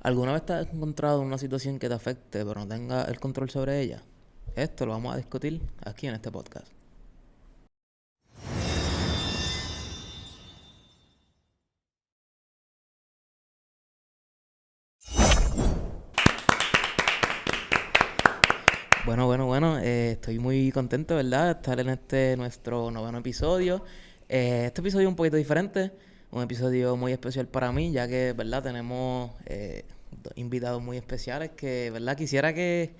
¿Alguna vez te has encontrado en una situación que te afecte pero no tenga el control sobre ella? Esto lo vamos a discutir aquí en este podcast. Bueno, estoy muy contento, ¿verdad? De estar en este nuestro noveno episodio. Este episodio es un poquito diferente, un episodio muy especial para mí, ya que, ¿verdad? Tenemos dos invitados muy especiales que, ¿verdad? Quisiera que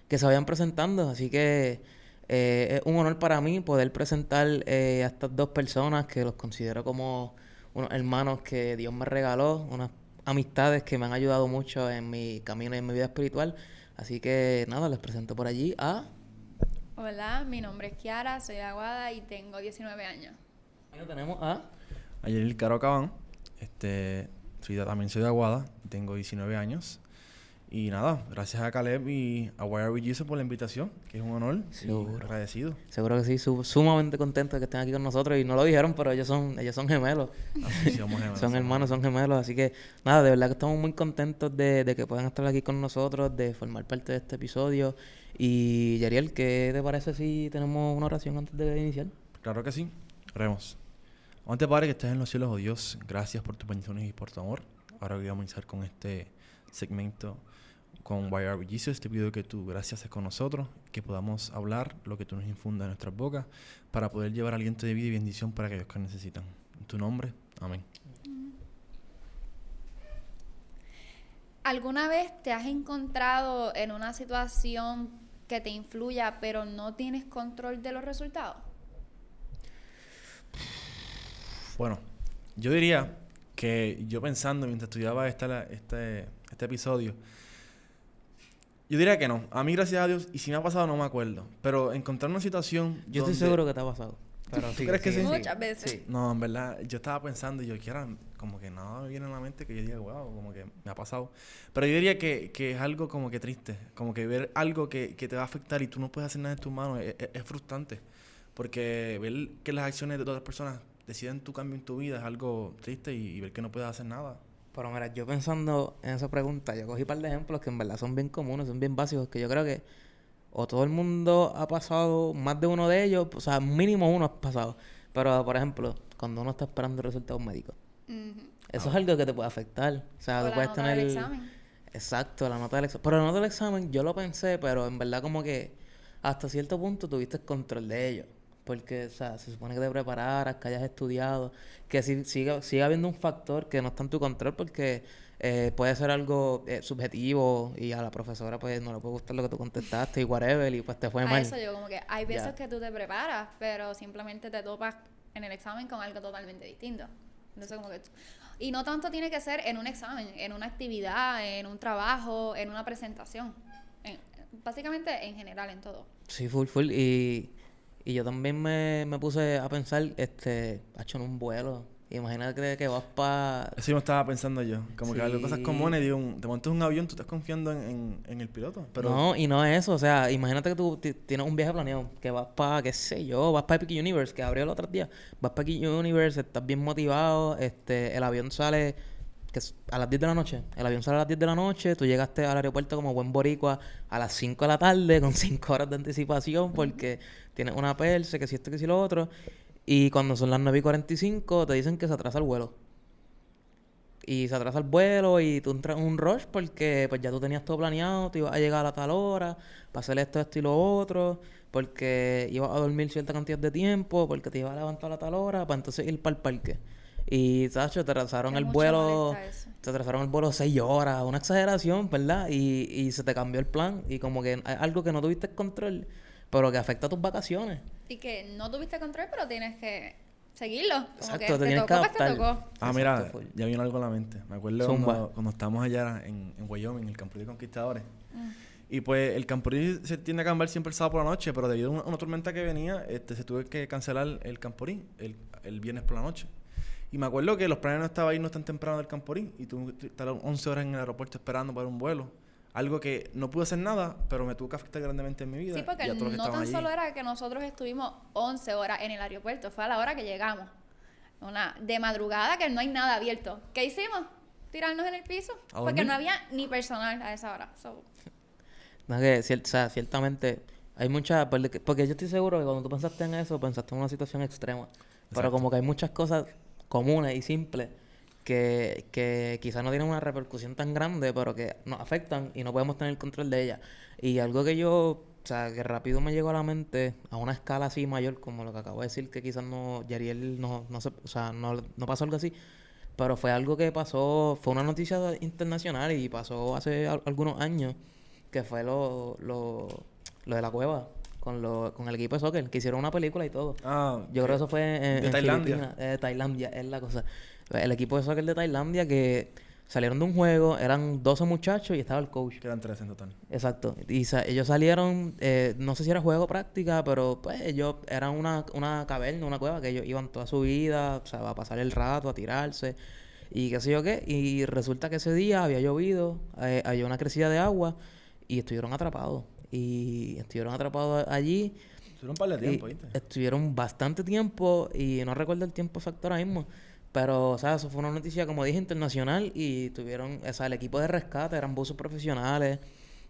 se vayan presentando, así que es un honor para mí poder presentar a estas dos personas que los considero como unos hermanos que Dios me regaló, unas amistades que me han ayudado mucho en mi camino y en mi vida espiritual. Así que nada, les presento por allí a... Hola, mi nombre es Kiara, soy de Aguada y tengo 19 años. Ahí lo tenemos a... Ayer el Caro Cabán, también soy de Aguada, tengo 19 años. Y nada, gracias a Caleb y a YRBG por la invitación, que es un honor y agradecido. Seguro que sí, sumamente contento de que estén aquí con nosotros. Y no lo dijeron, pero ellos son gemelos. Así somos gemelos. Son hermanos, son gemelos. Así que nada, de verdad que estamos muy contentos de que puedan estar aquí con nosotros, de formar parte de este episodio. Y Yariel, ¿qué te parece si tenemos una oración antes de iniciar? Claro que sí. Oremos. Amante Padre que estás en los cielos, oh Dios, gracias por tus bendiciones y por tu amor. Ahora voy a comenzar con este segmento con YRBG. Te pido que tu gracia estés con nosotros, que podamos hablar lo que tú nos infundas en nuestras bocas para poder llevar aliento de vida y bendición para aquellos que necesitan. En tu nombre, amén. ¿Alguna vez te has encontrado en una situación que te influya pero no tienes control de los resultados? Bueno, yo diría que yo pensando mientras estudiaba este episodio, yo diría que no. A mí, gracias a Dios, y si me ha pasado no me acuerdo. Pero encontrar una situación Yo estoy seguro que te ha pasado. Pero ¿Tú crees que sí? Muchas veces. Sí. No, en verdad, yo estaba pensando y yo quiera, como que nada me viene a la mente que yo diga, wow, como que me ha pasado. Pero yo diría que es algo como que triste, como que ver algo que te va a afectar y tú no puedes hacer nada en tus manos es frustrante. Porque ver que las acciones de otras personas deciden tu cambio en tu vida es algo triste y ver que no puedes hacer nada. Pero mira, yo pensando en esa pregunta, yo cogí un par de ejemplos que en verdad son bien comunes, son bien básicos, que yo creo que o todo el mundo ha pasado más de uno de ellos, o sea, mínimo uno ha pasado. Pero, por ejemplo, cuando uno está esperando resultados médicos, eso es algo que te puede afectar. O sea, O tú la puedes nota tener... del examen. Exacto, la nota del examen. Pero la nota del examen yo lo pensé, pero en verdad como que hasta cierto punto tuviste control de ello. Porque, o sea, se supone que te prepararas, que hayas estudiado, que siga habiendo un factor que no está en tu control porque puede ser algo subjetivo y a la profesora pues no le puede gustar lo que tú contestaste y whatever y pues te fue A mal. eso yo como que hay veces Ya. que tú te preparas, pero simplemente te topas en el examen con algo totalmente distinto. Entonces como que y no tanto tiene que ser en un examen, en una actividad, en un trabajo, en una presentación. En- Básicamente en general, en todo. Sí, full. Y yo también me puse a pensar, ha hecho en un vuelo. Imagínate que vas para... Eso yo me estaba pensando yo. Como que algo cosas Sí. comunes, digo, te montas un avión, tú estás confiando en el piloto. Pero No, y no es eso. O sea, imagínate que tú tienes un viaje planeado, que vas para, qué sé yo, vas para Epic Universe, que abrió el otro día. Vas para Epic Universe, estás bien motivado, el avión sale a las 10 de la noche. El avión sale a las 10 de la noche, tú llegaste al aeropuerto como buen boricua a las 5 de la tarde, con 5 horas de anticipación, porque tienes una perse, que si esto, que si lo otro. Y cuando son las 9:45 te dicen que se atrasa el vuelo. Y se atrasa el vuelo y tú entras en un rush porque pues ya tú tenías todo planeado, te ibas a llegar a tal hora, para hacer esto y lo otro, porque ibas a dormir cierta cantidad de tiempo, porque te ibas a levantar a tal hora, para entonces ir para el parque. Y, Sacho, Que mucho molesta eso. te atrasaron el vuelo 6 horas, una exageración, ¿verdad? Y se te cambió el plan y como que hay algo que no tuviste control, pero que afecta a tus vacaciones. Y que no tuviste control, pero tienes que seguirlo. Como Exacto, que te te tienes que tocó, pues te adaptar. tocó. mira, Exacto, full. ya vino algo a la mente. Me acuerdo Zumba. cuando estábamos allá en Wyoming, en el Campurrí de Conquistadores. Y pues el Campurrí se tiende a cambiar siempre el sábado por la noche, pero debido a una tormenta que venía, se tuvo que cancelar el Campurrí el viernes por la noche. Y me acuerdo que los planes no estaban ahí no tan temprano del Campurrí y tuve que estar 11 horas en el aeropuerto esperando para un vuelo. Algo que no pude hacer nada, pero me tuvo que afectar grandemente en mi vida. Sí, porque y a todos los que no estaban tan allí. solo era que nosotros estuvimos 11 horas en el aeropuerto, fue a la hora que llegamos. De madrugada que no hay nada abierto. ¿Qué hicimos? tirarnos en el piso. ¿A Porque dormir? no había ni personal a esa hora. So, No, que, o sea, ciertamente hay muchas... Porque yo estoy seguro que cuando tú pensaste en eso, pensaste en una situación extrema. Pero Exacto. como que hay muchas cosas comunes y simples que quizás no tienen una repercusión tan grande, pero que nos afectan y no podemos tener control de ellas. Y algo que yo... O sea, que rápido me llegó a la mente a una escala así mayor, como lo que acabo de decir, que quizás no... Yariel no se... O sea, no pasó algo así. Pero fue algo que pasó... Fue una noticia internacional y pasó hace algunos años, que fue lo de la cueva con el equipo de soccer, que hicieron una película y todo. Ah, Yo creo que eso fue de en Tailandia. Filipinas, Tailandia, es la cosa. El equipo de soccer de Tailandia que salieron de un juego, eran 12 muchachos y estaba el coach. Quedan 3 en total. Exacto. Y ellos salieron, no sé si era juego o práctica, pero pues ellos eran una caverna, una cueva, que ellos iban toda su vida, o sea, a pasar el rato, a tirarse y qué sé yo qué. Y resulta que ese día había llovido, había una crecida de agua y estuvieron atrapados. Y estuvieron atrapados allí Duró un par de y tiempo, ¿viste? estuvieron bastante tiempo y no recuerdo el tiempo exacto ahora mismo. Pero, o sea, eso fue una noticia, como dije, internacional y tuvieron, o sea, el equipo de rescate eran buzos profesionales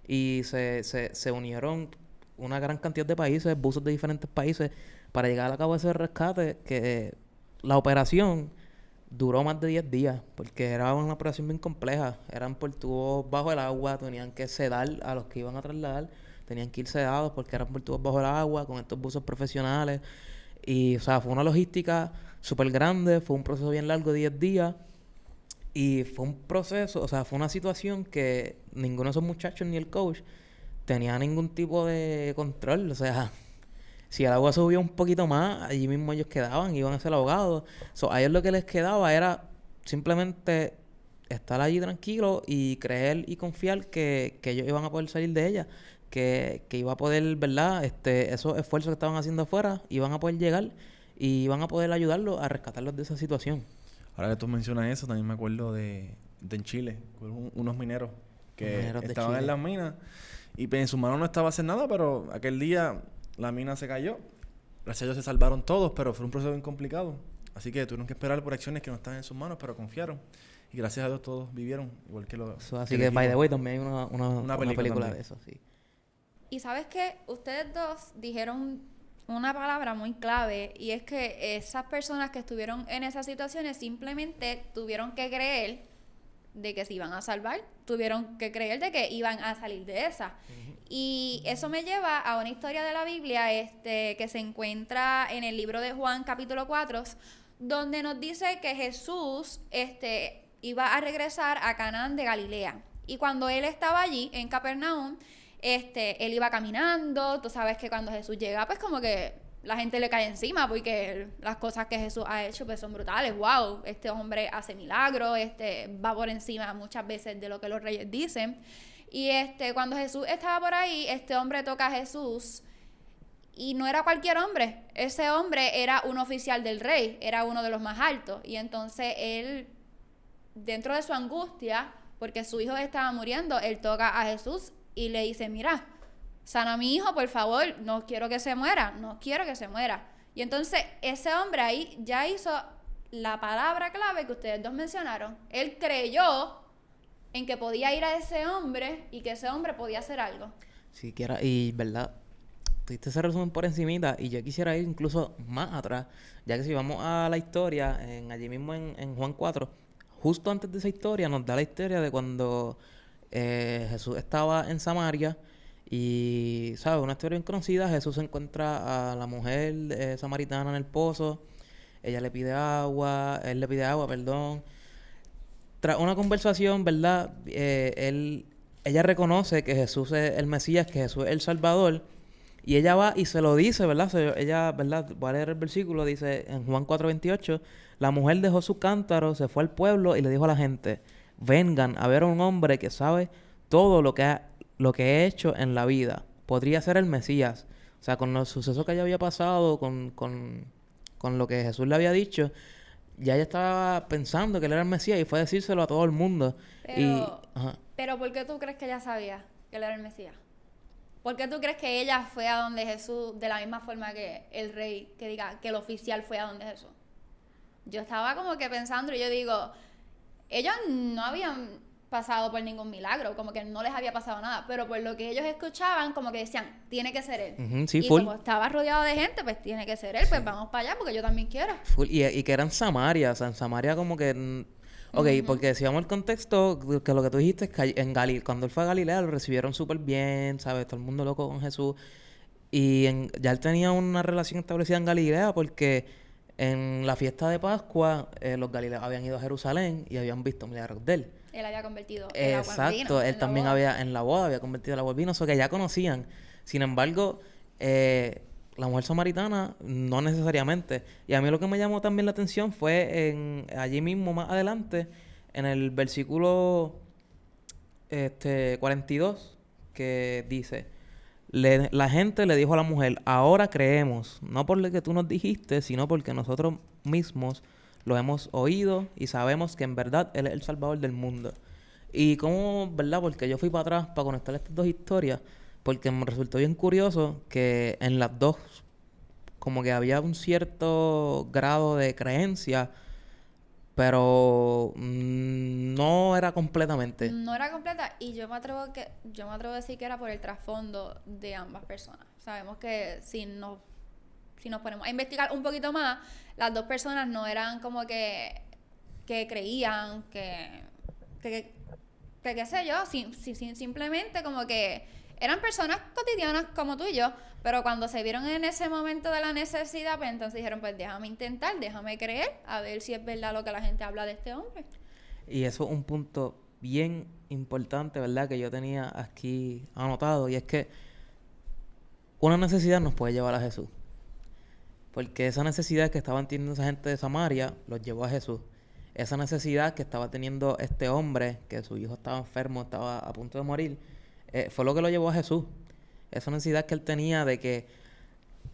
y se unieron una gran cantidad de países, buzos de diferentes países, para llegar a cabo ese rescate, que la operación duró más de 10 días, porque era una operación bien compleja. Eran por tubos bajo el agua, tenían que sedar a los que iban a trasladar, tenían que ir sedados porque eran por tubos bajo el agua, con estos buzos profesionales. Y, o sea, fue una logística súper grande, fue un proceso bien largo, 10 días. Y fue un proceso, o sea, fue una situación que ninguno de esos muchachos ni el coach tenía ningún tipo de control. O sea, si el agua subía un poquito más, allí mismo ellos quedaban, iban a ser ahogados. So, a ellos lo que les quedaba era simplemente estar allí tranquilos y creer y confiar que ellos iban a poder salir de ella, que iba a poder, ¿verdad? Esos esfuerzos que estaban haciendo afuera iban a poder llegar y iban a poder ayudarlos a rescatarlos de esa situación. Ahora que tú mencionas eso, también me acuerdo de en Chile, con unos mineros que Mineros de estaban en Chile. las minas y pues, en sus manos no estaba hacer nada, pero aquel día la mina se cayó. Gracias a Dios se salvaron todos, pero fue un proceso bien complicado. Así que tuvieron que esperar por acciones que no estaban en sus manos, pero confiaron. Y gracias a Dios todos vivieron, igual que los So, así que, by the way, también hay una película también. de eso, sí. y sabes que ustedes dos dijeron una palabra muy clave y es que esas personas que estuvieron en esas situaciones simplemente tuvieron que creer de que se iban a salvar, tuvieron que creer de que iban a salir de esa. Y eso me lleva a una historia de la Biblia que se encuentra en el libro de Juan capítulo 4, donde nos dice que Jesús iba a regresar a Canaán de Galilea. Y cuando él estaba allí en Capernaum, él iba caminando. Tú sabes que cuando Jesús llega, pues como que la gente le cae encima porque las cosas que Jesús ha hecho pues son brutales. Wow, este hombre hace milagros, va por encima muchas veces de lo que los reyes dicen. Y cuando Jesús estaba por ahí, este hombre toca a Jesús y no era cualquier hombre. Ese hombre era un oficial del rey, era uno de los más altos. Y entonces él, dentro de su angustia, porque su hijo estaba muriendo, él toca a Jesús y le dice, mira, sana a mi hijo, por favor, no quiero que se muera, no quiero que se muera. Y entonces ese hombre ahí ya hizo la palabra clave que ustedes dos mencionaron. Él creyó en que podía ir a ese hombre y que ese hombre podía hacer algo. Siquiera, y verdad, tuviste ese resumen por encimita y yo quisiera ir incluso más atrás, ya que si vamos a la historia, allí mismo en Juan 4, justo antes de esa historia nos da la historia de cuando Jesús estaba en Samaria y, ¿sabes? Una historia bien conocida, Jesús se encuentra a la mujer samaritana en el pozo, ella le pide agua, él le pide agua, perdón. Tras una conversación, ¿verdad? Ella reconoce que Jesús es el Mesías, que Jesús es el Salvador. Y ella va y se lo dice, ¿verdad? Ella, ¿verdad? Voy a leer el versículo. Dice en Juan 4:28, la mujer dejó su cántaro, se fue al pueblo y le dijo a la gente, vengan a ver a un hombre que sabe todo lo que he hecho en la vida. Podría ser el Mesías. O sea, con los sucesos que ella había pasado, con lo que Jesús le había dicho, ya ella estaba pensando que él era el Mesías y fue a decírselo a todo el mundo. Pero ¿por qué tú crees que ella sabía que él era el Mesías? ¿Por qué tú crees que ella fue a donde Jesús de la misma forma que el rey, que diga que el oficial fue a donde Jesús? Yo estaba como que pensando y yo digo, ellos no habían pasado por ningún milagro, como que no les había pasado nada, pero por lo que ellos escuchaban, como que decían, tiene que ser él. Ujú, sí, y full. como estaba rodeado de gente, pues tiene que ser él, pues vamos para allá porque yo también quiero. Full. Y que era en Samaria, o sea, en Samaria como que... Ok, porque si vamos al contexto, que lo que tú dijiste es que cuando él fue a Galilea lo recibieron súper bien, ¿sabes? Todo el mundo loco con Jesús. Y ya él tenía una relación establecida en Galilea porque en la fiesta de Pascua los galileos habían ido a Jerusalén y habían visto milagros de él. Él había convertido el agua en vino. Exacto, él en la también boda. había en la boda había convertido el agua en vino, eso que ya conocían. Sin embargo, la mujer samaritana no necesariamente. Y a mí lo que me llamó también la atención fue allí mismo más adelante, en el versículo 42, que dice, la gente le dijo a la mujer, ahora creemos, no por lo que tú nos dijiste, sino porque nosotros mismos lo hemos oído y sabemos que en verdad Él es el Salvador del mundo. Y cómo, ¿verdad? Porque yo fui para atrás para conectar estas dos historias, porque me resultó bien curioso que en las dos como que había un cierto grado de creencia, pero no era completamente. No era completa y yo me atrevo a decir que era por el trasfondo de ambas personas. Sabemos que si nos ponemos a investigar un poquito más, las dos personas no eran como que creían que qué sé yo, simplemente como que eran personas cotidianas como tú y yo, pero cuando se vieron en ese momento de la necesidad, pues entonces dijeron, pues déjame intentar, déjame creer, a ver si es verdad lo que la gente habla de este hombre. Y eso es un punto bien importante, ¿verdad? Que yo tenía aquí anotado, y es que una necesidad nos puede llevar a Jesús. Porque esa necesidad que estaban teniendo esa gente de Samaria los llevó a Jesús. Esa necesidad que estaba teniendo este hombre, que su hijo estaba enfermo, estaba a punto de morir, fue lo que lo llevó a Jesús. Esa necesidad que él tenía de que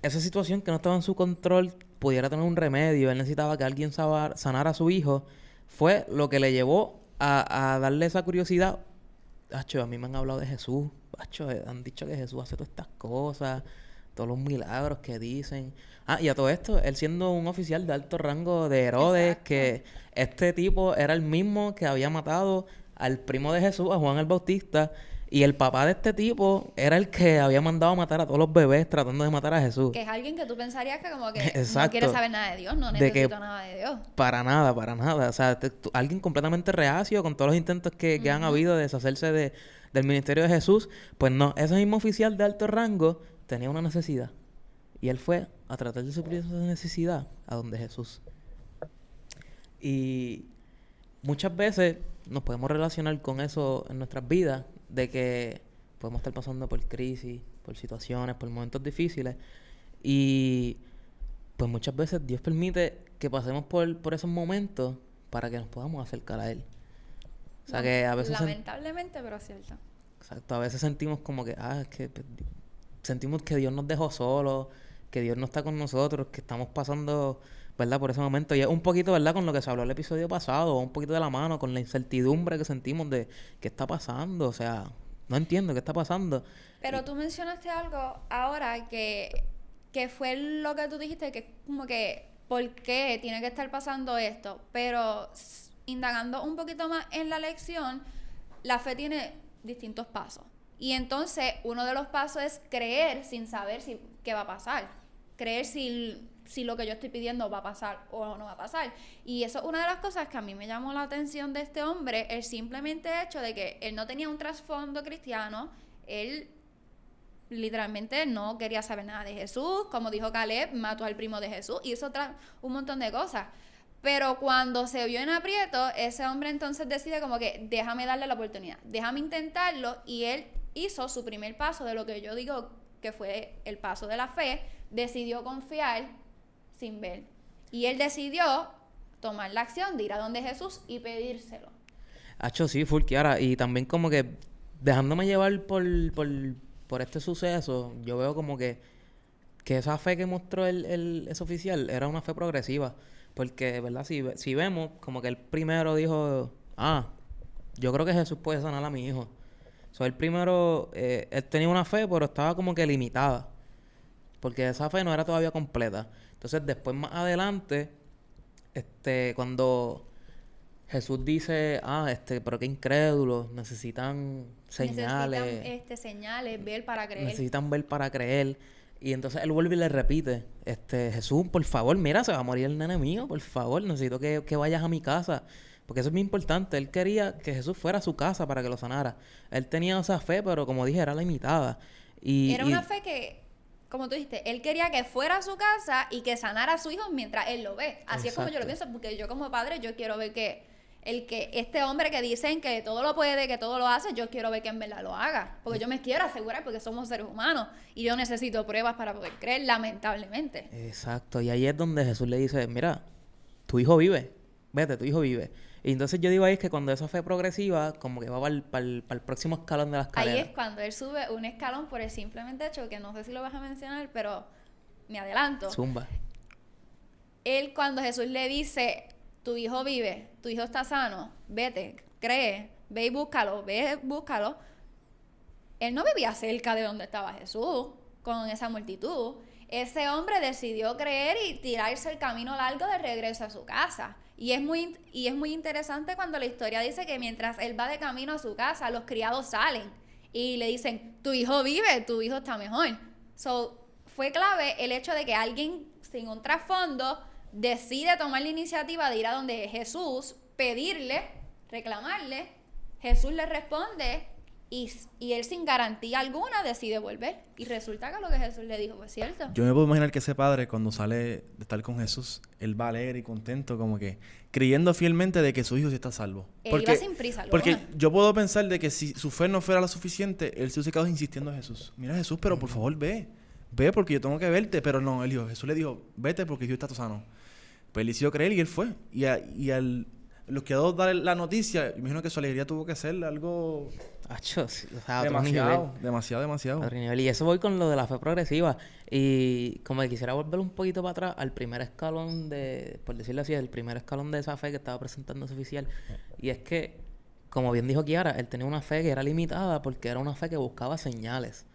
esa situación que no estaba en su control pudiera tener un remedio. Él necesitaba que alguien sanara a su hijo. Fue lo que le llevó a darle esa curiosidad. Acho, a mí me han hablado de Jesús. Acho, han dicho que Jesús hace todas estas cosas, todos los milagros que dicen. Y a todo esto, él siendo un oficial de alto rango de Herodes, Exacto. que este tipo era el mismo que había matado al primo de Jesús, a Juan el Bautista, y el papá de este tipo era el que había mandado a matar a todos los bebés tratando de matar a Jesús. Que es alguien que tú pensarías que como que no Exacto. quiere saber nada de Dios, no De que necesita nada de Dios. Para nada, para nada. O sea, alguien completamente reacio con todos los intentos que han habido de deshacerse del ministerio de Jesús. Pues no, ese mismo oficial de alto rango tenía una necesidad. Y él fue a tratar de suplir esa necesidad a donde Jesús. Y muchas veces nos podemos relacionar con eso en nuestras vidas, de que podemos estar pasando por crisis, por situaciones, por momentos difíciles. Y pues muchas veces Dios permite que pasemos por esos momentos para que nos podamos acercar a Él. O sea que a veces... Lamentablemente, pero es cierto. Exacto, a veces sentimos como que, es que sentimos que Dios nos dejó solos, que Dios no está con nosotros, que estamos pasando, ¿verdad? Por ese momento. Y es un poquito, ¿verdad? Con lo que se habló el episodio pasado, un poquito de la mano, con la incertidumbre que sentimos de qué está pasando. O sea, no entiendo qué está pasando. Pero tú mencionaste algo ahora que fue lo que tú dijiste, que como que, ¿por qué tiene que estar pasando esto? Pero indagando un poquito más en la lección, la fe tiene distintos pasos. Y entonces, uno de los pasos es creer sin saber qué va a pasar. Creer si lo que yo estoy pidiendo va a pasar o no va a pasar. Y eso es una de las cosas que a mí me llamó la atención de este hombre, el simplemente hecho de que él no tenía un trasfondo cristiano, él literalmente no quería saber nada de Jesús, como dijo Caleb, mató al primo de Jesús, y hizo un montón de cosas. Pero cuando se vio en aprieto, ese hombre entonces decide como que déjame darle la oportunidad, déjame intentarlo, y él hizo su primer paso de lo que yo digo que fue el paso de la fe, decidió confiar sin ver. Y él decidió tomar la acción de ir a donde Jesús y pedírselo. Hacho, sí, full Kiara. Y también como que dejándome llevar por este suceso, yo veo como que esa fe que mostró ese oficial era una fe progresiva. Porque, ¿verdad? Si vemos, como que él primero dijo, yo creo que Jesús puede sanar a mi hijo. Él primero, él tenía una fe, pero estaba como que limitada. Porque esa fe no era todavía completa. Entonces, después más adelante, cuando Jesús dice, pero qué incrédulos, necesitan señales, Necesitan señales, ver para creer. necesitan ver para creer. Y entonces él vuelve y le repite, Jesús, por favor, mira, se va a morir el nene mío, por favor, necesito que vayas a mi casa. Porque eso es muy importante. Él quería que Jesús fuera a su casa para que lo sanara. Él tenía esa fe, pero como dije, era limitada. Era una fe que, como tú dijiste, él quería que fuera a su casa y que sanara a su hijo mientras él lo ve. Así es como yo lo pienso, porque yo como padre, yo quiero ver que este hombre que dicen que todo lo puede, que todo lo hace, yo quiero ver que en verdad lo haga. Porque yo me quiero asegurar, porque somos seres humanos y yo necesito pruebas para poder creer, lamentablemente. Exacto. Y ahí es donde Jesús le dice, mira, tu hijo vive, vete, tu hijo vive. Y entonces yo digo ahí es que cuando esa fe progresiva, como que va para el próximo escalón de la escalera. Ahí es cuando él sube un escalón por el simplemente hecho, que no sé si lo vas a mencionar, pero me adelanto. Zumba. Él cuando Jesús le dice, tu hijo vive, tu hijo está sano, vete, cree, ve y búscalo, él no vivía cerca de donde estaba Jesús, con esa multitud. Ese hombre decidió creer y tirarse el camino largo de regreso a su casa. Y es muy interesante cuando la historia dice que mientras él va de camino a su casa, los criados salen y le dicen, tu hijo vive, tu hijo está mejor. Fue clave el hecho de que alguien sin un trasfondo decide tomar la iniciativa de ir a donde Jesús, pedirle, reclamarle. Jesús le responde y él sin garantía alguna decide volver. Y resulta que lo que Jesús le dijo fue cierto. Yo me puedo imaginar que ese padre, cuando sale de estar con Jesús, él va alegre y contento, como que creyendo fielmente de que su hijo sí está salvo. Él iba sin prisa alguna. Porque yo puedo pensar de que si su fe no fuera lo suficiente, él se hubiese quedado insistiendo a Jesús. Mira, Jesús, pero por favor ve porque yo tengo que verte. Pero no, Jesús le dijo, vete porque Dios está sano. Pues él decidió creer y él fue. Y los que dos dar la noticia, imagino que su alegría tuvo que ser algo Sí, o sea, demasiado. Demasiado. Otro nivel. Y eso voy con lo de la fe progresiva. Y como que quisiera volver un poquito para atrás al primer escalón por decirlo así, el primer escalón de esa fe que estaba presentando ese oficial. Y es que, como bien dijo Kiara, él tenía una fe que era limitada porque era una fe que buscaba señales.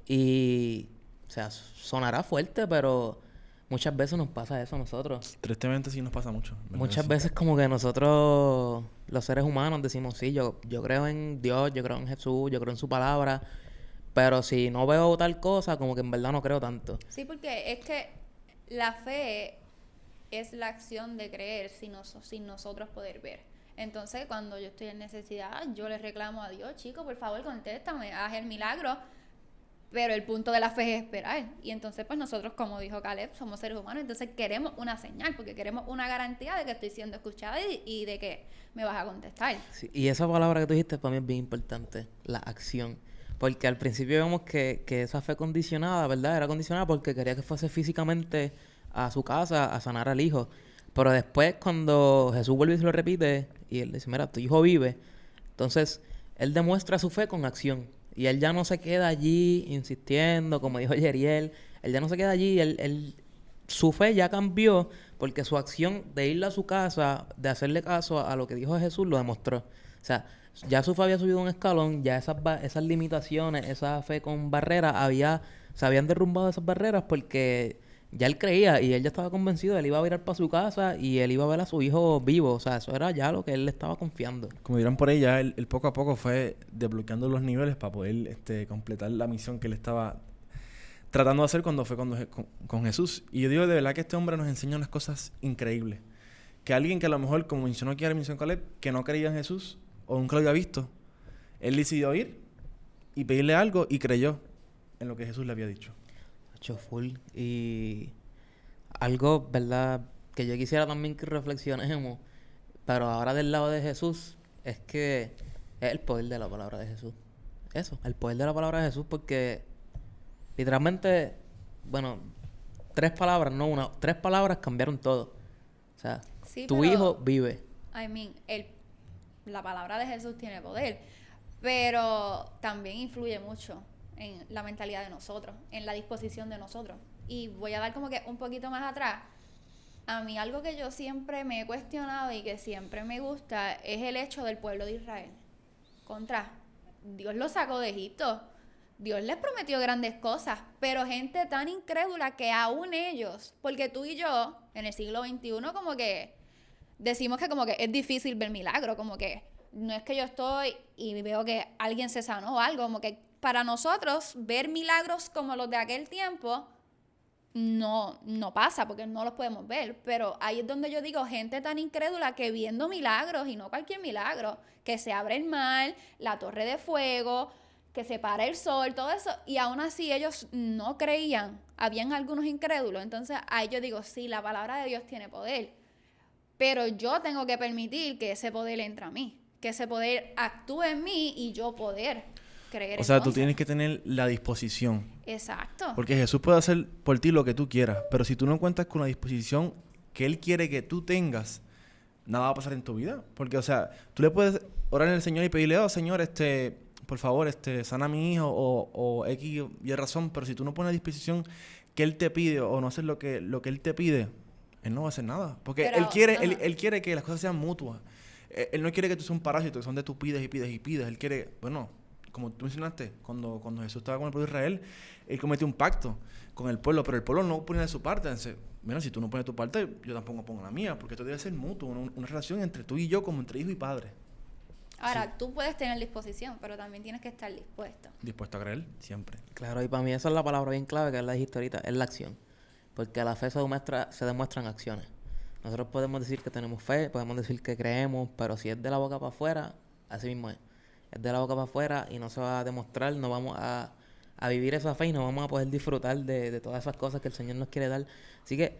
Y, o sea, sonará fuerte, pero muchas veces nos pasa eso a nosotros. Tristemente sí nos pasa mucho. Muchas veces como que nosotros, los seres humanos, decimos, sí, yo creo en Dios, yo creo en Jesús, yo creo en su palabra, pero si no veo tal cosa, como que en verdad no creo tanto. Sí, porque es que la fe es la acción de creer sin nosotros poder ver. Entonces, cuando yo estoy en necesidad, yo le reclamo a Dios, chico, por favor, contéstame, haz el milagro. Pero el punto de la fe es esperar. Y entonces, pues nosotros, como dijo Caleb, somos seres humanos. Entonces queremos una señal, porque queremos una garantía de que estoy siendo escuchada y de que me vas a contestar. Sí, y esa palabra que tú dijiste para mí es bien importante, la acción. Porque al principio vemos que esa fe condicionada, ¿verdad? Era condicionada porque quería que fuese físicamente a su casa a sanar al hijo. Pero después, cuando Jesús vuelve y se lo repite, y él dice, mira, tu hijo vive. Entonces, él demuestra su fe con acción. Y él ya no se queda allí insistiendo, como dijo Yeriel. Él ya no se queda allí. Su fe ya cambió porque su acción de ir a su casa, de hacerle caso a lo que dijo Jesús, lo demostró. O sea, ya su fe había subido un escalón, ya esas limitaciones, esa fe con barreras, se habían derrumbado esas barreras porque ya él creía y él ya estaba convencido, él iba a virar para su casa y él iba a ver a su hijo vivo. O sea, eso era ya lo que él le estaba confiando. Como dirán por ella, él poco a poco fue desbloqueando los niveles para poder completar la misión que él estaba tratando de hacer cuando fue con Jesús. Y yo digo de verdad que este hombre nos enseña unas cosas increíbles. Que alguien que a lo mejor, como mencionó aquí mencionó Caleb, que no creía en Jesús o nunca lo había visto, él decidió ir y pedirle algo y creyó en lo que Jesús le había dicho. Full. Y algo, ¿verdad?, que yo quisiera también que reflexionemos, pero ahora del lado de Jesús, es que es el poder de la palabra de Jesús. Eso, el poder de la palabra de Jesús, porque literalmente, bueno, 3 palabras, no una, 3 palabras cambiaron todo. O sea, sí, tu hijo vive. La palabra de Jesús tiene poder, pero también influye mucho en la mentalidad de nosotros, en la disposición de nosotros. Y voy a dar como que un poquito más atrás. A mí algo que yo siempre me he cuestionado y que siempre me gusta es el hecho del pueblo de Israel. Dios los sacó de Egipto. Dios les prometió grandes cosas, pero gente tan incrédula que aún ellos, porque tú y yo, en el siglo XXI, como que decimos que como que es difícil ver milagros, como que no es que yo estoy y veo que alguien se sanó o algo, como que para nosotros ver milagros como los de aquel tiempo no pasa porque no los podemos ver, pero ahí es donde yo digo, gente tan incrédula que viendo milagros, y no cualquier milagro, que se abre el mar, la torre de fuego, que se para el sol, todo eso, y aún así ellos no creían, habían algunos incrédulos. Entonces ahí yo digo, sí, la palabra de Dios tiene poder, pero yo tengo que permitir que ese poder entre a mí, que ese poder actúe en mí y yo poder creer. O sea, tú entonces. tienes que tener la disposición. Exacto. Porque Jesús puede hacer por ti lo que tú quieras, pero si tú no cuentas con la disposición que Él quiere que tú tengas, nada va a pasar en tu vida. Porque, o sea, tú le puedes orar al Señor y pedirle, oh, Señor, por favor, sana a mi hijo o X y razón, pero si tú no pones la disposición que Él te pide o no haces lo que Él te pide, Él no va a hacer nada. Porque Pero, Él quiere que las cosas sean mutuas. Él no quiere que tú seas un parásito, que son de tú pides y pides y pides. Él quiere, bueno, como tú mencionaste, cuando Jesús estaba con el pueblo de Israel, Él cometió un pacto con el pueblo, pero el pueblo no ponía de su parte. Entonces, mira, si tú no pones tu parte, yo tampoco pongo la mía, porque esto debe ser mutuo, una relación entre tú y yo como entre hijo y padre. ahora, Sí. tú puedes tener disposición, pero también tienes que estar dispuesto. Dispuesto a creer, siempre. Claro, y para mí esa es la palabra bien clave que la dijiste ahorita, es la acción. Porque la fe se demuestra en acciones. Nosotros podemos decir que tenemos fe, podemos decir que creemos, pero si es de la boca para afuera, así mismo es. Es de la boca para afuera y no se va a demostrar, no vamos a vivir esa fe y no vamos a poder disfrutar de todas esas cosas que el Señor nos quiere dar. Así que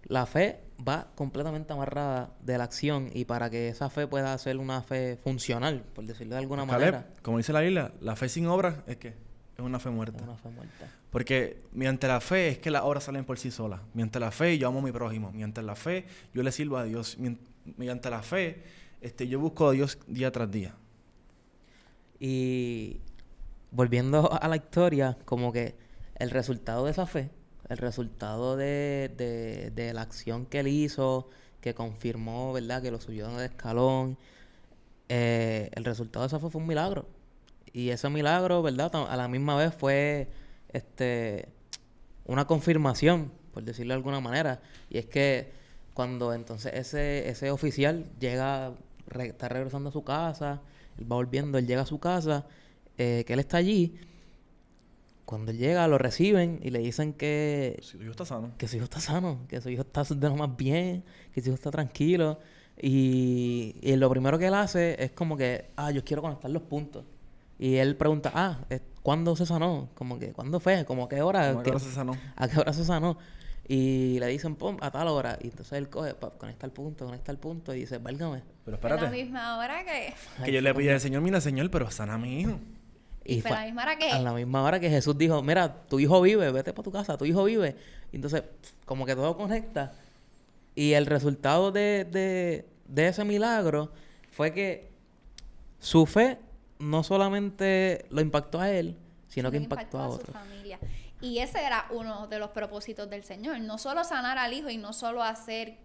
la fe va completamente amarrada de la acción, y para que esa fe pueda ser una fe funcional, por decirlo de alguna Caleb, manera, como dice la Biblia, la fe sin obras es que es una fe es muerta. una fe muerta. Porque mediante la fe es que las obras salen por sí solas. Mediante la fe yo amo a mi prójimo. Mediante la fe yo le sirvo a Dios. Mediante la fe yo busco a Dios día tras día. Y volviendo a la historia, como que el resultado de esa fe, el resultado de la acción que él hizo, que confirmó, ¿verdad?, que lo subió en el escalón, el resultado de esa fe fue un milagro. Y ese milagro, ¿verdad?, a la misma vez fue una confirmación, por decirlo de alguna manera. Y es que cuando entonces ese oficial está regresando a su casa, él va volviendo, él llega a su casa, que él está allí. Cuando él llega, lo reciben y le dicen que Si tu hijo está sano. su hijo está sano, que su hijo está de lo más bien, que su hijo está tranquilo. Y lo primero que él hace es como que, yo quiero conectar los puntos. Y él pregunta, ¿cuándo se sanó? Como que, ¿cuándo fue? Como, ¿a qué hora? ¿Cómo que ahora se sanó? ¿A qué hora se sanó? Y le dicen, pum, a tal hora. Y entonces él coge, conecta el punto y dice, válgame. Pero Fue la espérate. misma hora que... Que yo le pedí al Señor, mira, Señor, pero sana a mi hijo. Y fue la misma hora que... a la misma hora que Jesús dijo, mira, tu hijo vive, vete para tu casa, tu hijo vive. Y entonces, como que todo conecta. Y el resultado de ese milagro fue que su fe no solamente lo impactó a él, sino que impactó a su otros. familia. Y ese era uno de los propósitos del Señor. No solo sanar al hijo y no solo hacer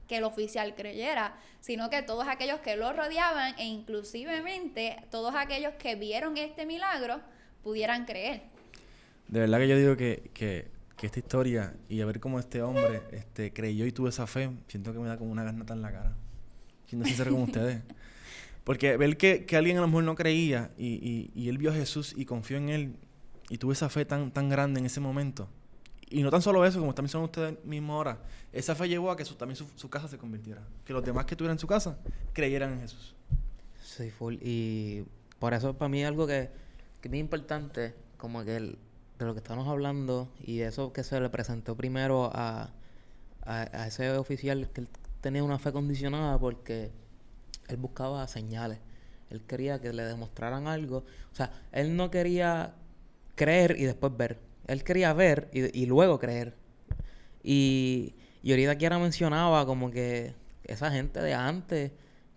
que el oficial creyera, sino que todos aquellos que lo rodeaban e inclusivemente todos aquellos que vieron este milagro pudieran creer. De verdad que yo digo que esta historia y a ver cómo este hombre creyó y tuvo esa fe, siento que me da como una garnata en la cara. Siendo sincero con ustedes. Porque ver que alguien a lo mejor no creía y él vio a Jesús y confió en él y tuvo esa fe tan grande en ese momento. Y no tan solo eso, como están mencionando ustedes mismos ahora, esa fe llevó a que también su casa se convirtiera. Que los demás que estuvieran en su casa creyeran en Jesús. Sí, full. Y por eso para mí es algo que es muy importante, como que de lo que estamos hablando y eso que se le presentó primero a ese oficial, que él tenía una fe condicionada porque él buscaba señales. Él quería que le demostraran algo. O sea, él no quería creer y después ver. Él quería ver y luego creer. Y ahorita Kiara mencionaba como que esa gente de antes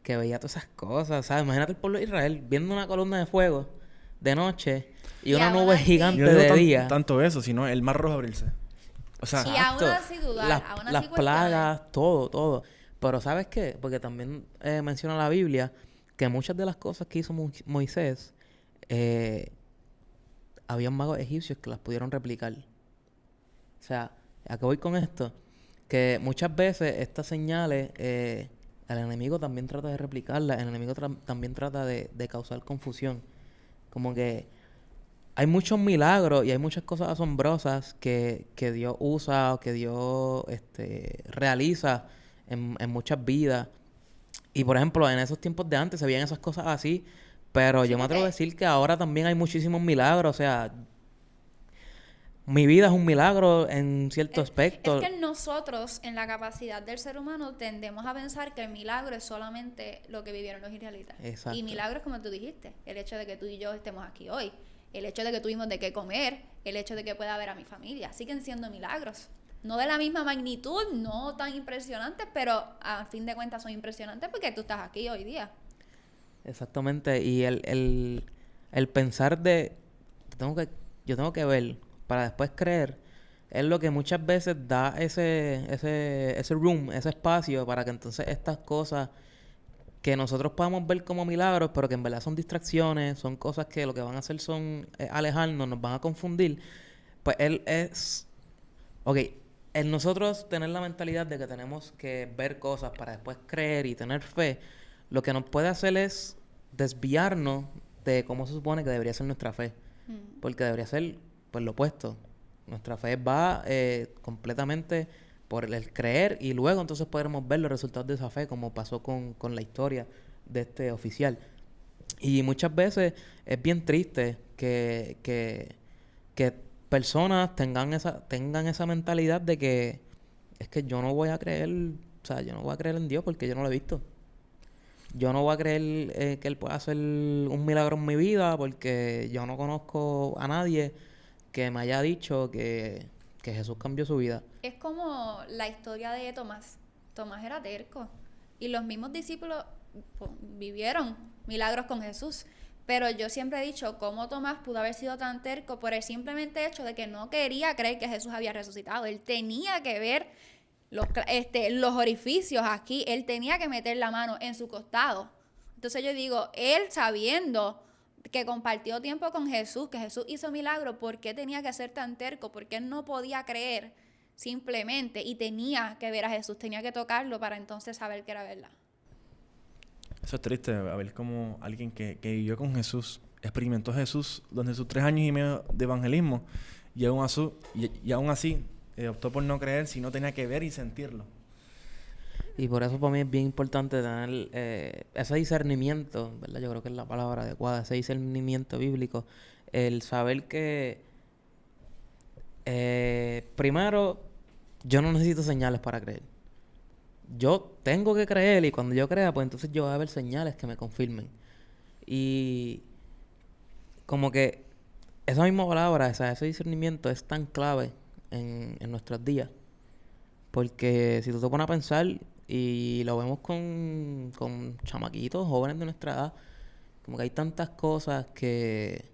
que veía todas esas cosas, ¿sabes? Imagínate el pueblo de Israel viendo una columna de fuego de noche y una aún nube así- gigante Y no digo de día. tanto eso, sino el mar rojo abrirse. O sea, Y aún así dudar, las, aún así las cuestionar. plagas, todo. Pero ¿sabes qué? Porque también menciona la Biblia que muchas de las cosas que hizo Moisés, habían magos egipcios que las pudieron replicar. O sea, ¿a qué voy con esto? Que muchas veces estas señales el enemigo también trata de replicarla, el enemigo también trata de causar confusión. Como que hay muchos milagros y hay muchas cosas asombrosas que Dios usa o que Dios realiza en muchas vidas. Y por ejemplo, en esos tiempos de antes se veían esas cosas así, pero Sí, yo me atrevo a porque decir que ahora también hay muchísimos milagros. O sea, mi vida es un milagro en cierto es aspecto. que nosotros, en la capacidad del ser humano, tendemos a pensar que el milagro es solamente lo que vivieron los israelitas. Y Exacto. milagro es como tú dijiste, el hecho de que tú y yo estemos aquí hoy, el hecho de que tuvimos de qué comer, el hecho de que pueda ver a mi familia, siguen siendo milagros. No de la misma magnitud, no tan impresionantes, pero a fin de cuentas son impresionantes porque tú estás aquí hoy día. Exactamente. Y el pensar de yo tengo que ver para después creer, es lo que muchas veces da ese room, ese espacio para que entonces estas cosas que nosotros podamos ver como milagros, pero que en verdad son distracciones, son cosas que lo que van a hacer son alejarnos, nos van a confundir. Pues él es... Ok, el nosotros tener la mentalidad de que tenemos que ver cosas para después creer y tener fe, lo que nos puede hacer es desviarnos de cómo se supone que debería ser nuestra fe. Porque debería ser pues lo opuesto. Nuestra fe va completamente por el creer y luego entonces podremos ver los resultados de esa fe, como pasó con la historia de este oficial. Y muchas veces es bien triste que personas tengan esa mentalidad de que es que yo no voy a creer, o sea, yo no voy a creer en Dios porque yo no lo he visto. Yo no voy a creer que Él pueda hacer un milagro en mi vida porque yo no conozco a nadie que me haya dicho que Jesús cambió su vida. Es como la historia de Tomás. Tomás era terco. Y los mismos discípulos pues, vivieron milagros con Jesús. Pero yo siempre he dicho cómo Tomás pudo haber sido tan terco por el simplemente hecho de que no quería creer que Jesús había resucitado. Él tenía que ver los orificios aquí. Él tenía que meter la mano en su costado. Entonces yo digo, él sabiendo que compartió tiempo con Jesús, que Jesús hizo milagro, ¿por qué tenía que ser tan terco? ¿Por qué él no podía creer simplemente y tenía que ver a Jesús, tenía que tocarlo para entonces saber que era verdad? Eso es triste, a ver como alguien que vivió con Jesús, experimentó a Jesús durante sus 3 años y medio de evangelismo y aún así optó por no creer si no tenía que ver y sentirlo. Y por eso para mí es bien importante tener ese discernimiento, ¿verdad? Yo creo que es la palabra adecuada, ese discernimiento bíblico. El saber que, primero, yo no necesito señales para creer. Yo tengo que creer y cuando yo crea, pues entonces yo voy a ver señales que me confirmen. Y como que esa misma palabra, ese discernimiento es tan clave en nuestros días. Porque si tú te pones a pensar, y lo vemos con chamaquitos, jóvenes de nuestra edad, como que hay tantas cosas que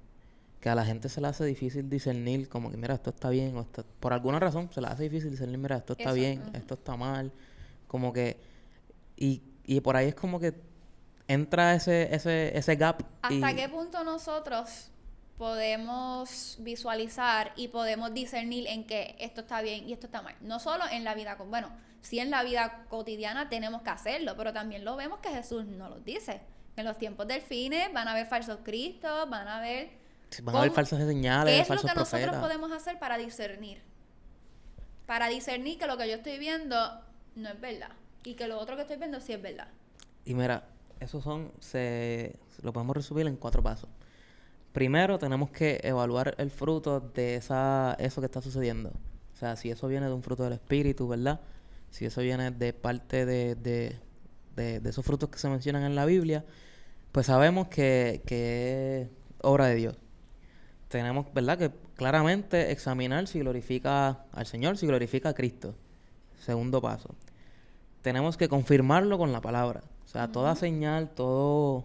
a la gente se le hace difícil discernir, como que mira, esto está bien, o esto, por alguna razón se le hace difícil discernir, mira, esto está Eso, bien, esto está mal, como que, y por ahí es como que entra ese gap. ¿Hasta qué punto nosotros podemos visualizar y podemos discernir en que esto está bien y esto está mal? No solo en la vida, bueno, sí en la vida cotidiana tenemos que hacerlo, pero también lo vemos que Jesús nos lo dice. En los tiempos del fines van a haber falsos cristos, van a haber... Van a haber falsas señales, ¿Qué es lo falsos que nosotros profetas. podemos hacer para discernir? Para discernir que lo que yo estoy viendo no es verdad y que lo otro que estoy viendo sí es verdad. Y mira, lo podemos resumir en 4 pasos. Primero, tenemos que evaluar el fruto de eso que está sucediendo. O sea, si eso viene de un fruto del Espíritu, ¿verdad? Si eso viene de parte de esos frutos que se mencionan en la Biblia, pues sabemos que es obra de Dios. Tenemos, ¿verdad?, que claramente examinar si glorifica al Señor, si glorifica a Cristo. Segundo paso. Tenemos que confirmarlo con la palabra. O sea, toda señal, todo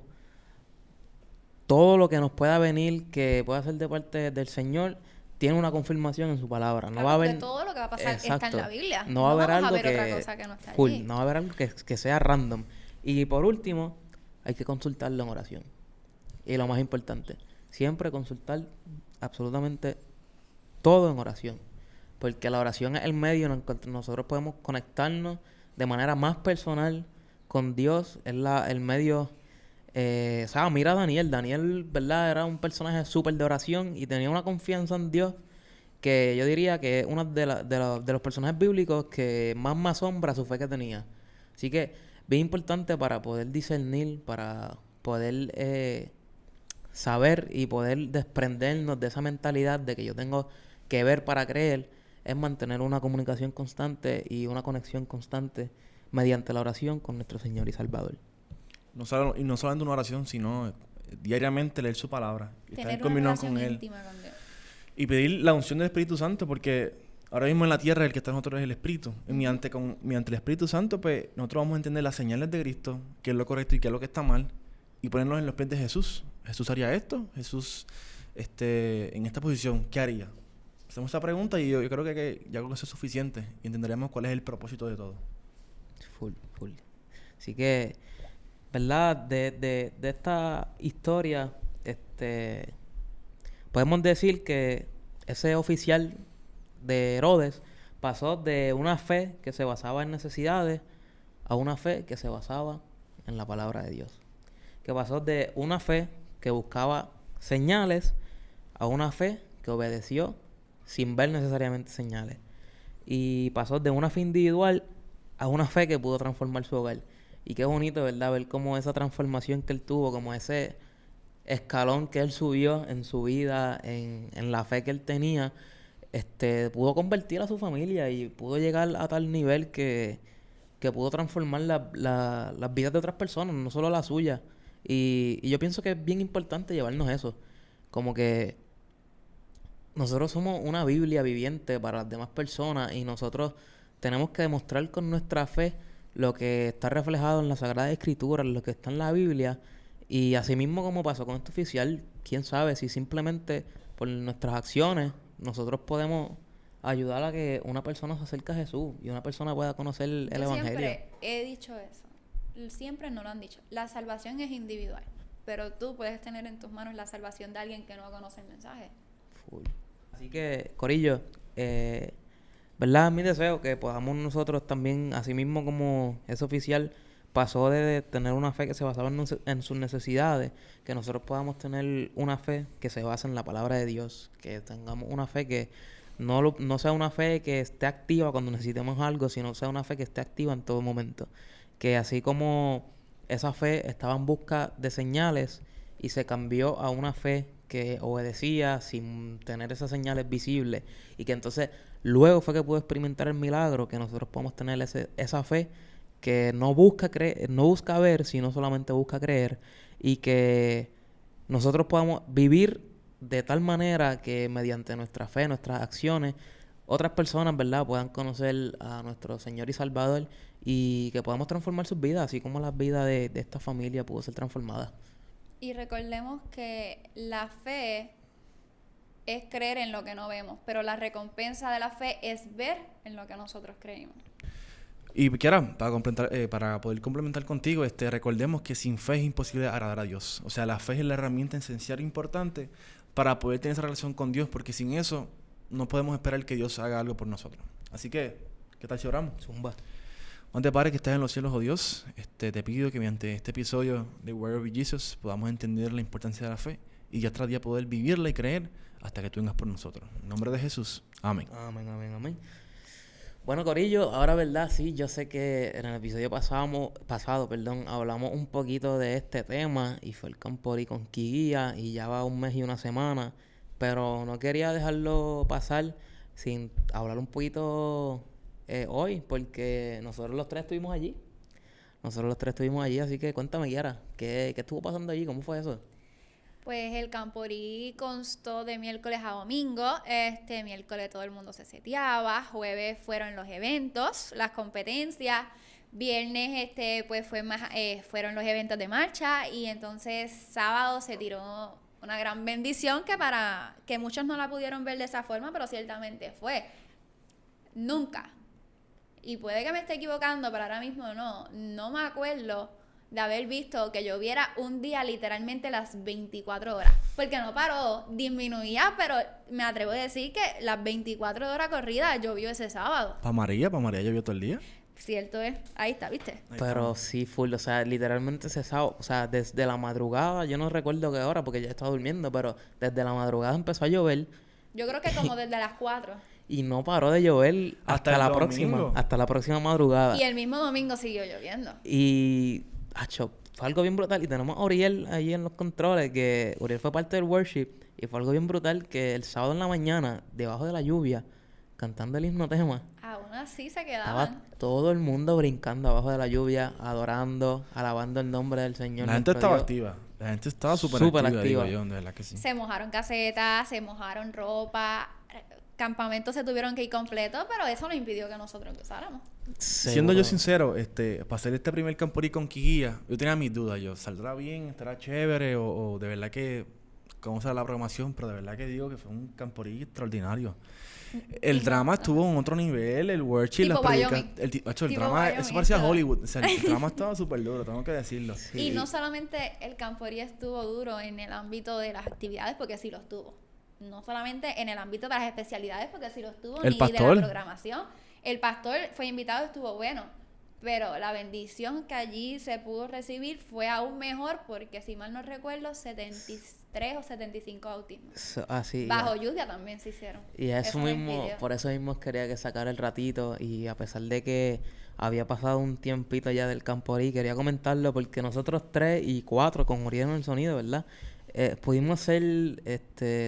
lo que nos pueda venir que pueda ser de parte del Señor tiene una confirmación en su palabra. No Claro, va a haber... porque todo lo que va a pasar está en la Biblia. No va a haber vamos algo a ver otra cosa que no está full, allí. no va a haber algo que sea random. Y por último, hay que consultarlo en oración. Y lo más importante, siempre consultar absolutamente todo en oración. Porque la oración es el medio en el que nosotros podemos conectarnos de manera más personal con Dios es el medio. O sea, mira a Daniel. Daniel, ¿verdad? Era un personaje súper de oración y tenía una confianza en Dios que yo diría que es uno de los personajes bíblicos que más me asombra su fe que tenía. Así que, bien importante para poder discernir, para poder saber y poder desprendernos de esa mentalidad de que yo tengo que ver para creer, es mantener una comunicación constante y una conexión constante mediante la oración con nuestro Señor y Salvador. No solamente una oración, sino diariamente leer su palabra. Estar en Tener una comunión relación con Él. íntima con Dios. Y pedir la unción del Espíritu Santo, porque ahora mismo en la tierra el que está en nosotros es el Espíritu. Y mediante el Espíritu Santo, pues nosotros vamos a entender las señales de Cristo, qué es lo correcto y qué es lo que está mal, y ponernos en los pies de Jesús. Jesús haría esto, Jesús en esta posición, ¿qué haría? Hacemos esta pregunta y yo creo que ya con eso es suficiente y entenderemos cuál es el propósito de todo. Full. Así que, ¿verdad? De esta historia, podemos decir que ese oficial de Herodes pasó de una fe que se basaba en necesidades a una fe que se basaba en la palabra de Dios. Que pasó de una fe que buscaba señales a una fe que obedeció sin ver necesariamente señales. Y pasó de una fe individual a una fe que pudo transformar su hogar. Y qué bonito, ¿verdad? Ver cómo esa transformación que él tuvo, como ese escalón que él subió en su vida, en la fe que él tenía, pudo convertir a su familia y pudo llegar a tal nivel que pudo transformar las vidas de otras personas, no solo la suya. Y yo pienso que es bien importante llevarnos eso. Como que nosotros somos una Biblia viviente para las demás personas y nosotros tenemos que demostrar con nuestra fe lo que está reflejado en la Sagrada Escritura, lo que está en la Biblia. Y así mismo como pasó con este oficial, quién sabe si simplemente por nuestras acciones nosotros podemos ayudar a que una persona se acerque a Jesús y una persona pueda conocer el Evangelio. Siempre he dicho eso. Siempre nos lo han dicho. La salvación es individual, pero tú puedes tener en tus manos la salvación de alguien que no conoce el mensaje. Full. Así que, Corillo, ¿verdad? Mi deseo que podamos nosotros también, así mismo como ese oficial pasó de tener una fe que se basaba en sus necesidades, que nosotros podamos tener una fe que se basa en la palabra de Dios, que tengamos una fe que no sea una fe que esté activa cuando necesitemos algo, sino sea una fe que esté activa en todo momento. Que así como esa fe estaba en busca de señales y se cambió a una fe que obedecía sin tener esas señales visibles, y que entonces luego fue que pudo experimentar el milagro, que nosotros podemos tener esa fe que no busca ver, sino solamente busca creer, y que nosotros podamos vivir de tal manera que mediante nuestra fe, nuestras acciones, otras personas, ¿verdad?, puedan conocer a nuestro Señor y Salvador y que podamos transformar sus vidas, así como la vida de esta familia pudo ser transformada. Y recordemos que la fe es creer en lo que no vemos, pero la recompensa de la fe es ver en lo que nosotros creímos. Y Kiara, para poder complementar contigo, recordemos que sin fe es imposible agradar a Dios. O sea, la fe es la herramienta esencial e importante para poder tener esa relación con Dios, porque sin eso no podemos esperar que Dios haga algo por nosotros. Así que, ¿qué tal si oramos? Zumba. Padre, Padre que estás en los cielos, oh Dios, te pido que mediante este episodio de Where Are We Jesus podamos entender la importancia de la fe y ya tras día poder vivirla y creer hasta que tú vengas por nosotros. En nombre de Jesús. Amén. Amén, amén, amén. Bueno, Corillo, ahora verdad, sí, yo sé que en el episodio pasado, hablamos un poquito de este tema y fue el Camporí con Kiguía y ya va 1 mes y 1 semana, pero no quería dejarlo pasar sin hablar un poquito hoy, porque nosotros los tres estuvimos allí. Así que cuéntame, Kiara, ¿qué estuvo pasando allí? ¿Cómo fue eso? Pues el Camporí constó de miércoles a domingo. Miércoles todo el mundo se seteaba. Jueves fueron los eventos, las competencias. Viernes pues fueron los eventos de marcha. Y entonces sábado se tiró una gran bendición que muchos no la pudieron ver de esa forma, pero ciertamente fue. Nunca. Y puede que me esté equivocando, pero ahora mismo no me acuerdo de haber visto que lloviera un día literalmente las 24 horas. Porque no paró, disminuía, pero me atrevo a decir que las 24 horas corridas llovió ese sábado. ¿Para María llovió todo el día? cierto es, ahí está, ¿viste? Ahí Pero estamos. sí, full, o sea, literalmente ese sábado, o sea, desde la madrugada, yo no recuerdo qué hora porque ya estaba durmiendo, pero desde la madrugada empezó a llover Yo creo que como desde las 4. y no paró de llover Hasta hasta el la domingo. hasta la próxima madrugada. Y el mismo domingo siguió lloviendo. Y, acho, fue algo bien brutal. Y tenemos a Uriel ahí en los controles, que Uriel fue parte del worship. Y fue algo bien brutal que el sábado en la mañana, debajo de la lluvia, cantando el himno tema, Aún así se estaba quedaban. todo el mundo brincando abajo de la lluvia, adorando, alabando el nombre del Señor. La gente nuestro estaba Dios. activa. La gente estaba súper Súper activa, digo activa. yo, de verdad que sí. Se mojaron casetas, se mojaron ropa. Campamentos se tuvieron que ir completos, pero eso no impidió que nosotros empezáramos. Siendo yo Seguro. sincero, para hacer este primer camporí con Quiguía, yo tenía mis dudas. Yo, ¿saldrá bien? ¿Estará chévere? O de verdad que... ¿Cómo será la programación? Pero de verdad que digo que fue un camporí extraordinario. El drama estuvo en otro nivel, el worship, Tipo las predicas... Wyoming. El Tipo drama, Wyoming, eso parecía ¿verdad? Hollywood. O sea, el drama estaba súper duro, tengo que decirlo. Sí. Y no solamente el camporí estuvo duro en el ámbito de las actividades, porque sí lo estuvo. No solamente en el ámbito de las especialidades, porque sí lo estuvo, El ni de pastor. la programación. El pastor fue invitado, estuvo bueno. Pero la bendición que allí se pudo recibir fue aún mejor, porque si mal no recuerdo, 73 o 75 autismos. Así. Bajo lluvia también se hicieron. Y eso no mismo, impidió. por eso mismo quería que sacara el ratito y a pesar de que había pasado un tiempito ya del camporí, quería comentarlo porque nosotros 3 y 4 con Uriel en el sonido, ¿verdad? Pudimos ser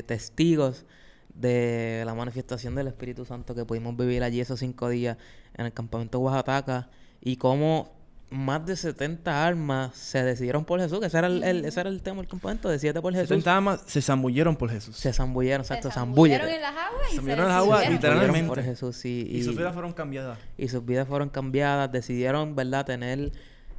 testigos de la manifestación del Espíritu Santo que pudimos vivir allí esos 5 días en el campamento Oaxaca y cómo más de 70 almas se decidieron por Jesús, que ese era ese era el tema del campamento, decídete por Jesús. 70 almas se zambulleron por Jesús. Se zambulleron, Se exacto, zambulleron zambúllete. en las aguas y se Zambulleron en las aguas, decidieron. literalmente. Zambulleron por Jesús, sí. Y sus vidas fueron cambiadas. Y sus vidas fueron cambiadas, decidieron, ¿verdad?, tener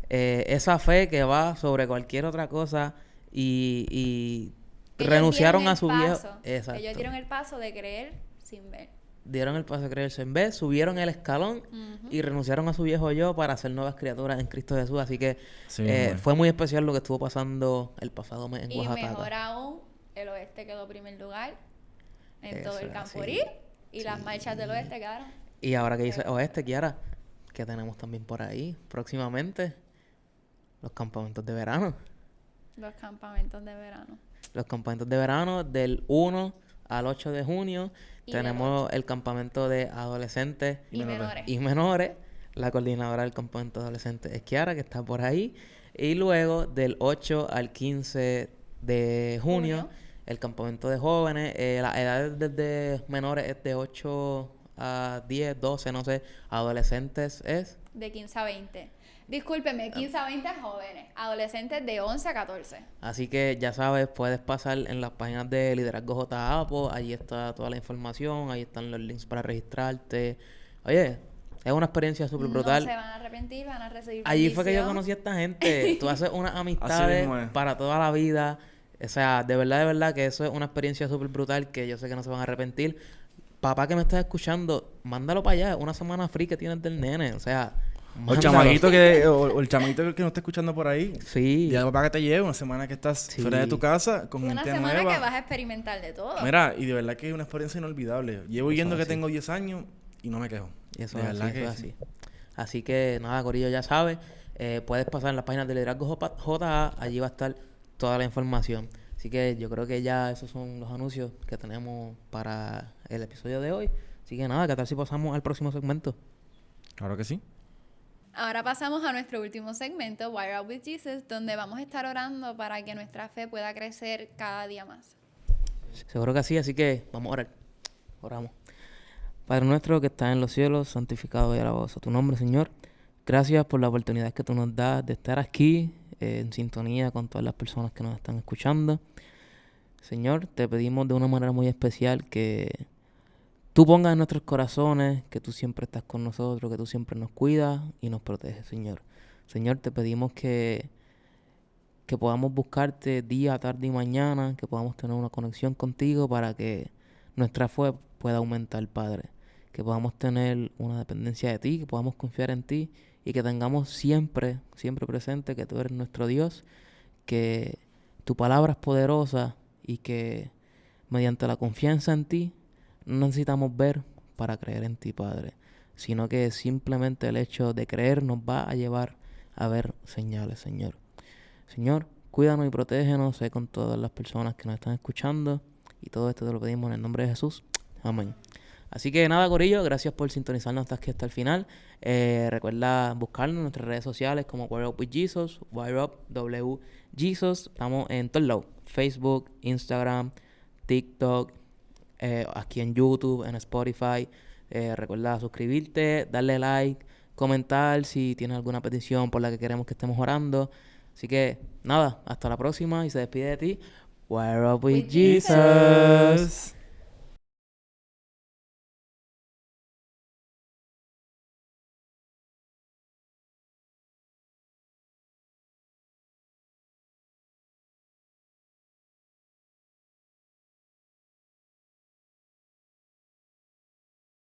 esa fe que va sobre cualquier otra cosa y Ellos renunciaron dieron a el su viejo. paso. Exacto. Ellos dieron el paso de creer sin ver. Dieron el paso de creerse en vez, subieron el escalón y renunciaron a su viejo yo para ser nuevas criaturas en Cristo Jesús. Así que Sí, hombre. fue muy especial lo que estuvo pasando el pasado mes en Y Oaxaca. mejor aún, el oeste quedó primer lugar en todo Eso el es así. camporí. Y las marchas del oeste quedaron. Y ahora que dice oeste, Kiara, que tenemos también por ahí próximamente los campamentos de verano. Los campamentos de verano. Los campamentos de verano del 1 al 8 de junio. Y del Tenemos el campamento de adolescentes Y menores. y menores. La coordinadora del campamento de adolescentes es Kiara, que está por ahí. Y luego del 8 al 15 de junio, el campamento de jóvenes. Las edades desde menores es de 8 a 10, 12, no sé. Adolescentes es... De 15 a 20. Discúlpeme, 15 a 20 jóvenes. Adolescentes de 11 a 14. Así que ya sabes, puedes pasar en las páginas de Liderazgo JAPO, allí está toda la información, ahí están los links para registrarte. Oye, es una experiencia súper brutal. No se van a arrepentir, van a recibir Allí fue que yo bendición. conocí a esta gente. Tú haces unas amistades mismo es. para toda la vida. O sea, de verdad que eso es una experiencia súper brutal que yo sé que no se van a arrepentir. Papá que me estás escuchando, mándalo para allá. Una semana free que tienes del nene. O sea, O el mándalo. chamaquito o el chamaquito que no está escuchando por ahí. Sí. Ya para que te lleve una semana que estás Sí. fuera de tu casa con Una gente semana nueva. que vas a experimentar de todo. Mira, y de verdad que es una experiencia inolvidable. Llevo Eso yendo que así. tengo 10 años y no me quejo. Y eso de es así, verdad eso que es sí. así. Así que nada, Corillo, ya sabes. Puedes pasar en las páginas de Liderazgo JA. Allí va a estar toda la información. Así que yo creo que ya esos son los anuncios que tenemos para el episodio de hoy. Así que nada, ¿qué tal si pasamos al próximo segmento? Claro que sí. Ahora pasamos a nuestro último segmento, Wire Up with Jesus, donde vamos a estar orando para que nuestra fe pueda crecer cada día más. Seguro que sí, así que vamos a orar. Oramos. Padre nuestro que estás en los cielos, santificado y alabado sea tu nombre, Señor. Gracias por la oportunidad que tú nos das de estar aquí en sintonía con todas las personas que nos están escuchando. Señor, te pedimos de una manera muy especial que tú pongas en nuestros corazones que tú siempre estás con nosotros, que tú siempre nos cuidas y nos proteges, Señor. Señor, te pedimos que podamos buscarte día, tarde y mañana, que podamos tener una conexión contigo para que nuestra fe pueda aumentar, Padre. Que podamos tener una dependencia de ti, que podamos confiar en ti y que tengamos siempre, siempre presente que tú eres nuestro Dios, que tu palabra es poderosa y que mediante la confianza en ti no necesitamos ver para creer en ti, Padre. sino que simplemente el hecho de creer nos va a llevar a ver señales, Señor. Señor, cuídanos y protégenos, sé con todas las personas que nos están escuchando, y todo esto te lo pedimos en el nombre de Jesús. Amén. Así que nada, corillo, gracias por sintonizarnos hasta aquí, hasta el final. Recuerda buscarnos en nuestras redes sociales como Wire Up with Jesus, Wire Up W Jesus. Estamos en todos lados: Facebook, Instagram, TikTok, aquí en YouTube, en Spotify. Recuerda suscribirte, darle like, comentar si tienes alguna petición por la que queremos que estemos orando. Así que nada, hasta la próxima, y se despide de ti, Wire Up with With Jesus. Jesus.